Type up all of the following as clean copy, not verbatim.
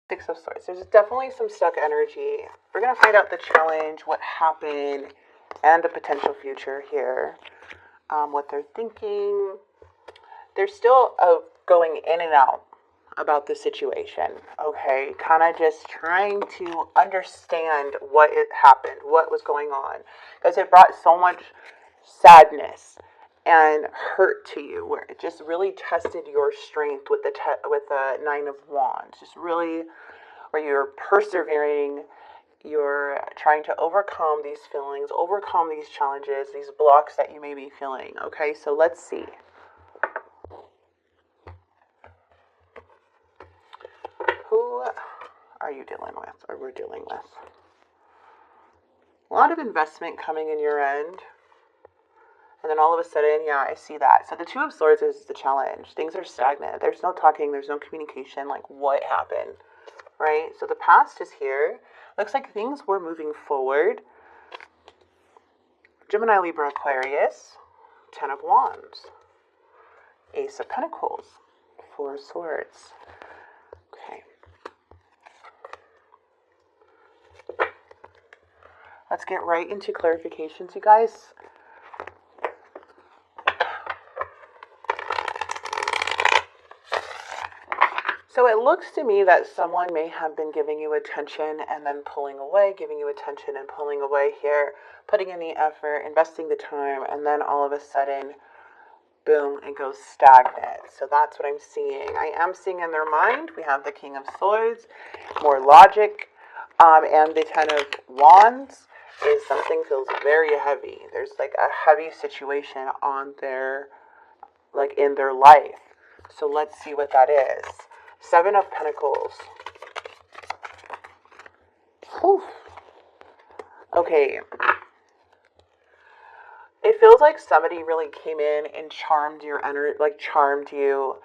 Six of Swords. There's definitely some stuck energy. We're going to find out the challenge, what happened, and the potential future here. What they're thinking. They're still going in and out about the situation, okay? Kind of just trying to understand what it happened, what was going on. Because it brought so much sadness and hurt to you, where it just really tested your strength with the Nine of Wands. Just really, where you're persevering, you're trying to overcome these feelings, overcome these challenges, these blocks that you may be feeling. Okay, so let's see. Who are you dealing with, or we're dealing with? A lot of investment coming in your end. And then all of a sudden, yeah, I see that. So the Two of Swords is the challenge. Things are stagnant. There's no talking. There's no communication. Like, what happened? Right? So the past is here. Looks like things were moving forward. Gemini, Libra, Aquarius. Ten of Wands. Ace of Pentacles. Four of Swords. Okay. Let's get right into clarifications, you guys. So it looks to me that someone may have been giving you attention and then pulling away, giving you attention and pulling away here, putting in the effort, investing the time, and then all of a sudden, boom, it goes stagnant. So that's what I'm seeing. I am seeing in their mind, we have the King of Swords, more logic, and the Ten of Wands is something feels very heavy. There's like a heavy situation on their, like in their life. So let's see what that is. Seven of Pentacles. Oof. Okay. It feels like somebody really came in and charmed your energy, like charmed you.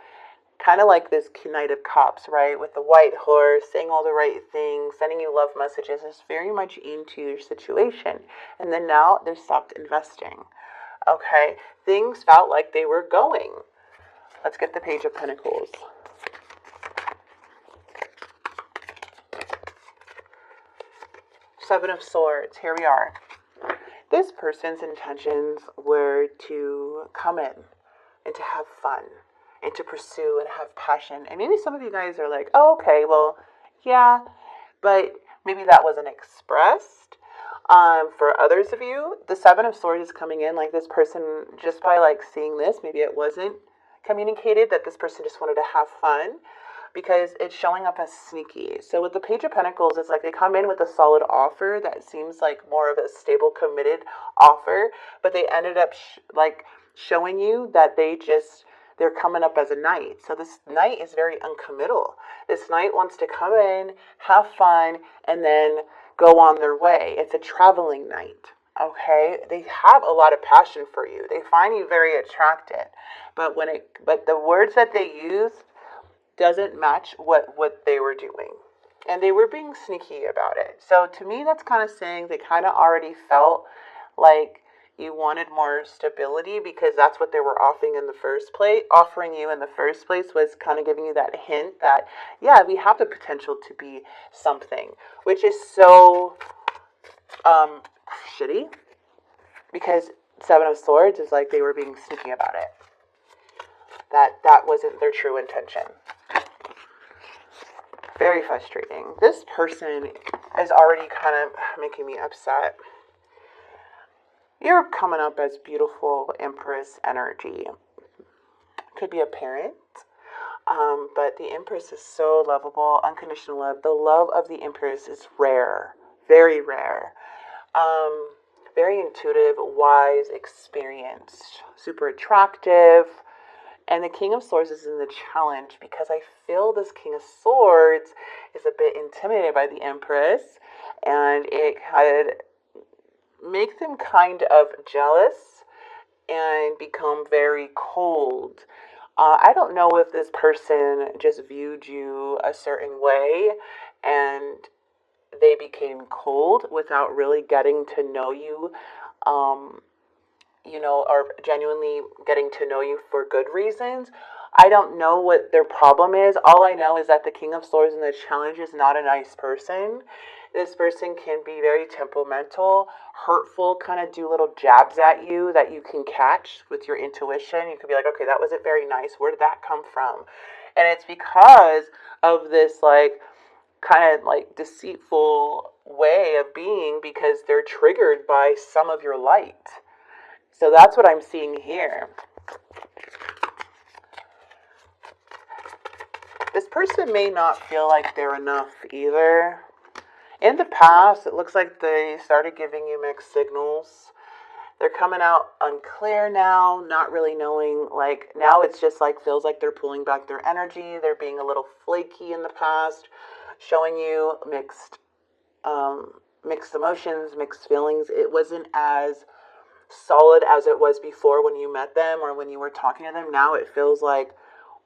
Kind of like this Knight of Cups, right? With the white horse, saying all the right things, sending you love messages. It's very much into your situation. And then now they're stopped investing. Okay. Things felt like they were going. Let's get the Page of Pentacles. Seven of Swords. Here we are. This person's intentions were to come in and to have fun and to pursue and have passion. And maybe some of you guys are like, oh, okay, well, yeah, but maybe that wasn't expressed. For others of you, the Seven of Swords is coming in like this person, just by like seeing this, maybe it wasn't communicated that this person just wanted to have fun, because it's showing up as sneaky. So with the Page of Pentacles, it's like they come in with a solid offer that seems like more of a stable, committed offer, but they ended up showing you that they're coming up as a knight. So this knight is very uncommittal. This knight wants to come in, have fun, and then go on their way. It's a traveling knight. Okay, they have a lot of passion for you. They find you very attractive, but the words that they use doesn't match what they were doing, and they were being sneaky about it. So to me, that's kind of saying they kind of already felt like you wanted more stability, because that's what they were offering you in the first place was kind of giving you that hint that, yeah, we have the potential to be something, which is so shitty, because Seven of Swords is like they were being sneaky about it. That wasn't their true intention. Very frustrating. This person is already kind of making me upset. You're coming up as beautiful Empress energy. Could be a parent, but the Empress is so lovable, unconditional love. The love of the Empress is rare, very rare. Very intuitive, wise, experienced, super attractive. And the King of Swords is in the challenge, because I feel this King of Swords is a bit intimidated by the Empress, and it could make them kind of jealous and become very cold. I don't know if this person just viewed you a certain way and they became cold without really getting to know you, or genuinely getting to know you for good reasons, I don't know what their problem is. All I know is that the King of Swords and the Challenge is not a nice person. This person can be very temperamental, hurtful, kind of do little jabs at you that you can catch with your intuition. You could be like, okay, that wasn't very nice. Where did that come from? And it's because of this, like, kind of like deceitful way of being, because they're triggered by some of your light. So that's what I'm seeing here. This person may not feel like they're enough either. In the past, it looks like they started giving you mixed signals. They're coming out unclear now, not really knowing, like, now it's just like, feels like they're pulling back their energy. They're being a little flaky in the past, showing you mixed emotions, mixed feelings. It wasn't as solid as it was before when you met them or when you were talking to them. Now it feels like,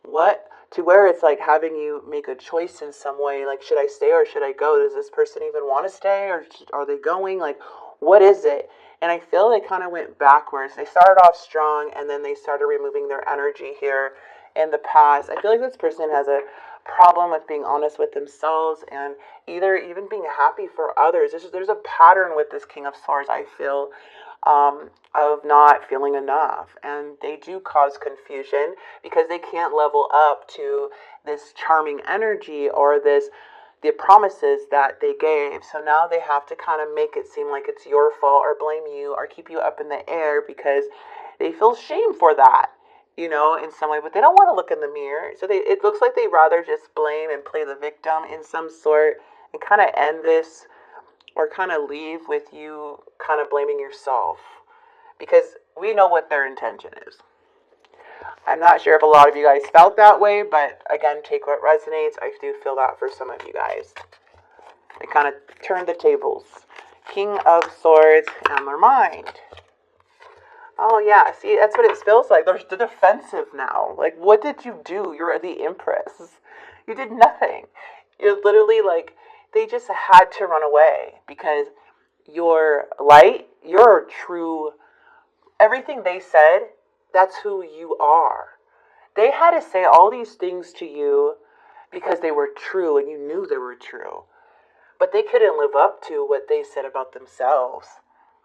what? To where it's like having you make a choice in some way, like, should I stay or should I go? Does this person even want to stay, or are they going? Like, what is it? And I feel they kind of went backwards. They started off strong and then they started removing their energy here in the past. I feel like this person has a problem with being honest with themselves and either even being happy for others. There's a pattern with this King of Swords, I feel, of not feeling enough. And they do cause confusion because they can't level up to this charming energy or the promises that they gave. So now they have to kind of make it seem like it's your fault or blame you or keep you up in the air because they feel shame for that, you know, in some way, but they don't want to look in the mirror. So it looks like they rather just blame and play the victim in some sort and kind of end this or kind of leave with you kind of blaming yourself, because we know what their intention is. I'm not sure if a lot of you guys felt that way, but again, take what resonates. I do feel that for some of you guys. They kind of turned the tables. King of Swords and their mind. Oh yeah, see, that's what it feels like. They're defensive now. Like, what did you do? You're the Empress. You did nothing. You're literally like, they just had to run away because your light, your true, everything they said, that's who you are. They had to say all these things to you because they were true and you knew they were true. But they couldn't live up to what they said about themselves,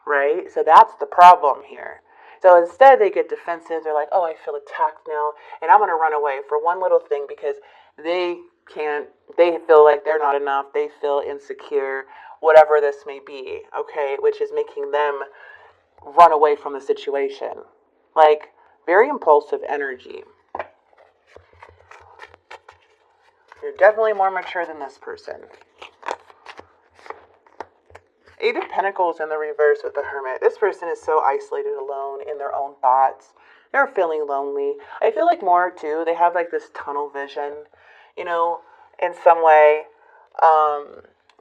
right? So that's the problem here. So instead they get defensive. They're like, oh, I feel attacked now and I'm going to run away for one little thing because they feel like they're not enough. They feel insecure, whatever this may be, okay? Which is making them run away from the situation. Like, very impulsive energy. You're definitely more mature than this person. Eight of Pentacles in the reverse with the Hermit. This person is so isolated, alone in their own thoughts. They're feeling lonely. I feel like more too, they have like this tunnel vision, you know, in some way.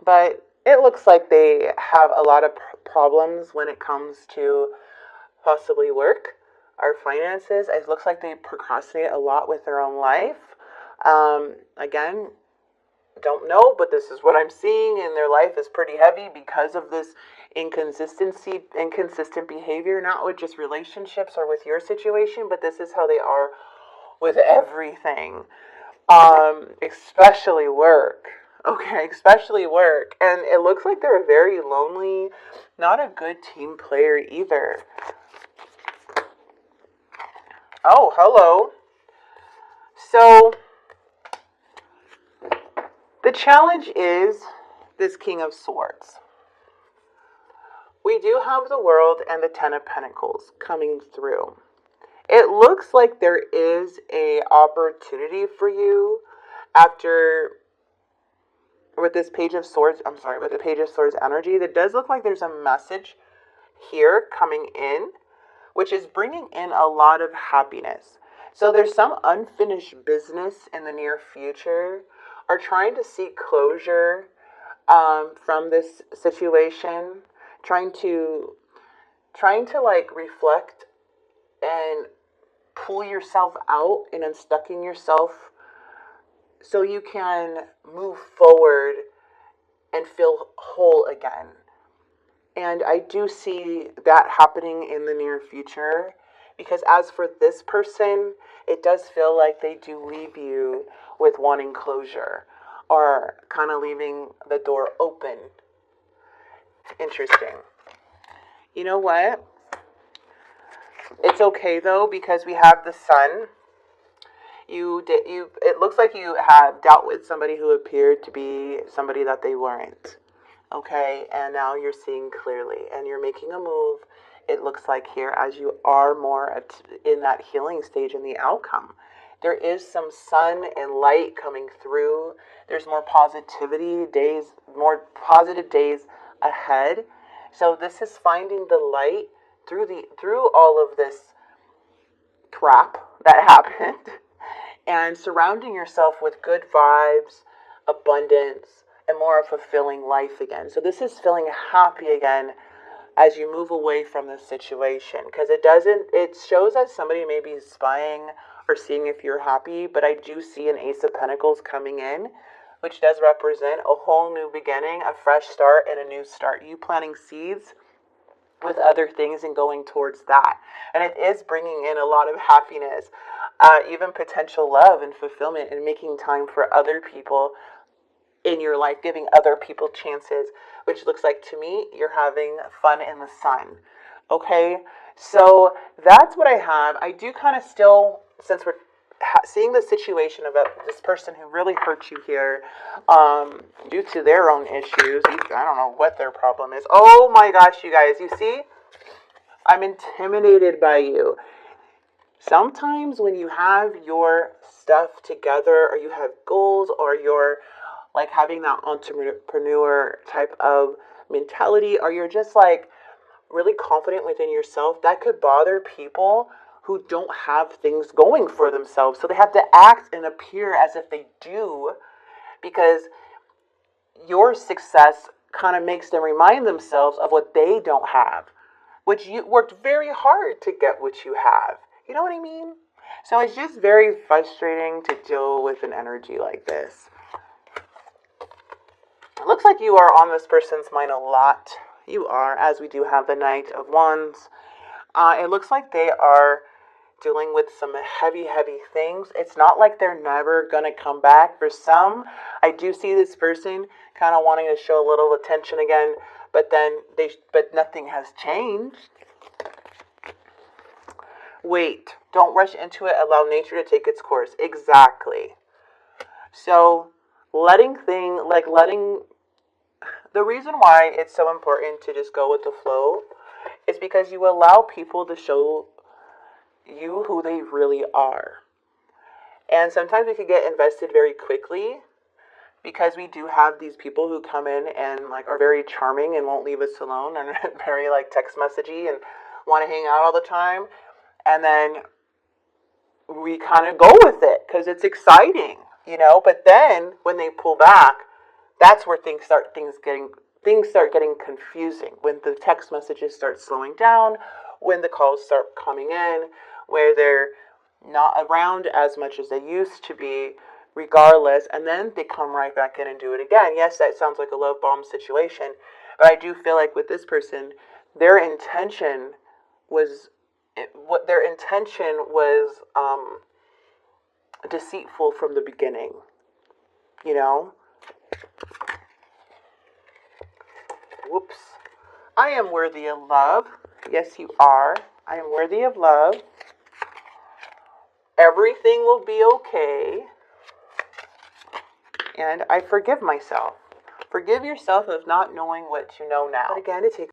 But it looks like they have a lot of problems when it comes to possibly work or finances. It looks like they procrastinate a lot with their own life. Again, don't know, but this is what I'm seeing, and their life is pretty heavy because of this inconsistent behavior, not with just relationships or with your situation, but this is how they are with everything, especially work. Okay, especially work. And it looks like they're very lonely, not a good team player either. Oh, hello. So the challenge is this King of Swords. We do have the World and the Ten of Pentacles coming through. It looks like there is a opportunity for you after, with this Page of Swords, with the Page of Swords energy, that does look like there's a message here coming in, which is bringing in a lot of happiness. So there's some unfinished business in the near future, or trying to seek closure from this situation, trying to like reflect and pull yourself out and unstucking yourself so you can move forward and feel whole again. And I do see that happening in the near future, Because as for this person, it does feel like they do leave you with wanting closure or kind of leaving the door open. Interesting. You know what? It's okay though, because we have the sun. It looks like you have dealt with somebody who appeared to be somebody that they weren't. Okay, and now you're seeing clearly and you're making a move. It looks like here as you are more in that healing stage in the outcome. There is some sun and light coming through. There's more positivity days, more positive days ahead. So this is finding the light through all of this crap that happened and surrounding yourself with good vibes, abundance, and more of a fulfilling life again. So this is feeling happy again as you move away from this situation, because it shows that somebody may be spying or seeing if you're happy, but I do see an Ace of Pentacles coming in, which does represent a whole new beginning, a fresh start, and a new start. You planting seeds with other things and going towards that. And it is bringing in a lot of happiness, even potential love and fulfillment, and making time for other people in your life, giving other people chances, which looks like to me you're having fun in the sun. Okay, so that's what I have. I do kind of still, since we're seeing the situation about this person who really hurt you here due to their own issues. I don't know what their problem is. Oh my gosh, you guys, you see? I'm intimidated by you. Sometimes when you have your stuff together, or you have goals, or you're like having that entrepreneur type of mentality, or you're just like really confident within yourself, that could bother people who don't have things going for themselves. So they have to act and appear as if they do, because your success kind of makes them remind themselves of what they don't have, which you worked very hard to get what you have. You know what I mean? So it's just very frustrating to deal with an energy like this. It looks like you are on this person's mind a lot. You are, as we do have the Knight of Wands. It looks like they are dealing with some heavy things. It's not like they're never going to come back. For some, I do see this person kind of wanting to show a little attention again, but nothing has changed. Wait, don't rush into it. Allow nature to take its course. Exactly. So, the reason why it's so important to just go with the flow is because you allow people to show you who they really are. And sometimes we can get invested very quickly, because we do have these people who come in and like are very charming and won't leave us alone, and very like text messagey and want to hang out all the time. And then we kind of go with it because it's exciting, you know. But then when they pull back, that's where things start getting confusing. When the text messages start slowing down, when the calls start coming in, where they're not around as much as they used to be, regardless, and then they come right back in and do it again. Yes, that sounds like a love bomb situation, but I do feel like with this person, their intention was deceitful from the beginning, you know? Whoops. I am worthy of love. Yes, you are. I am worthy of love. Everything will be okay. And I forgive myself. Forgive yourself of not knowing what you know now. But again, it takes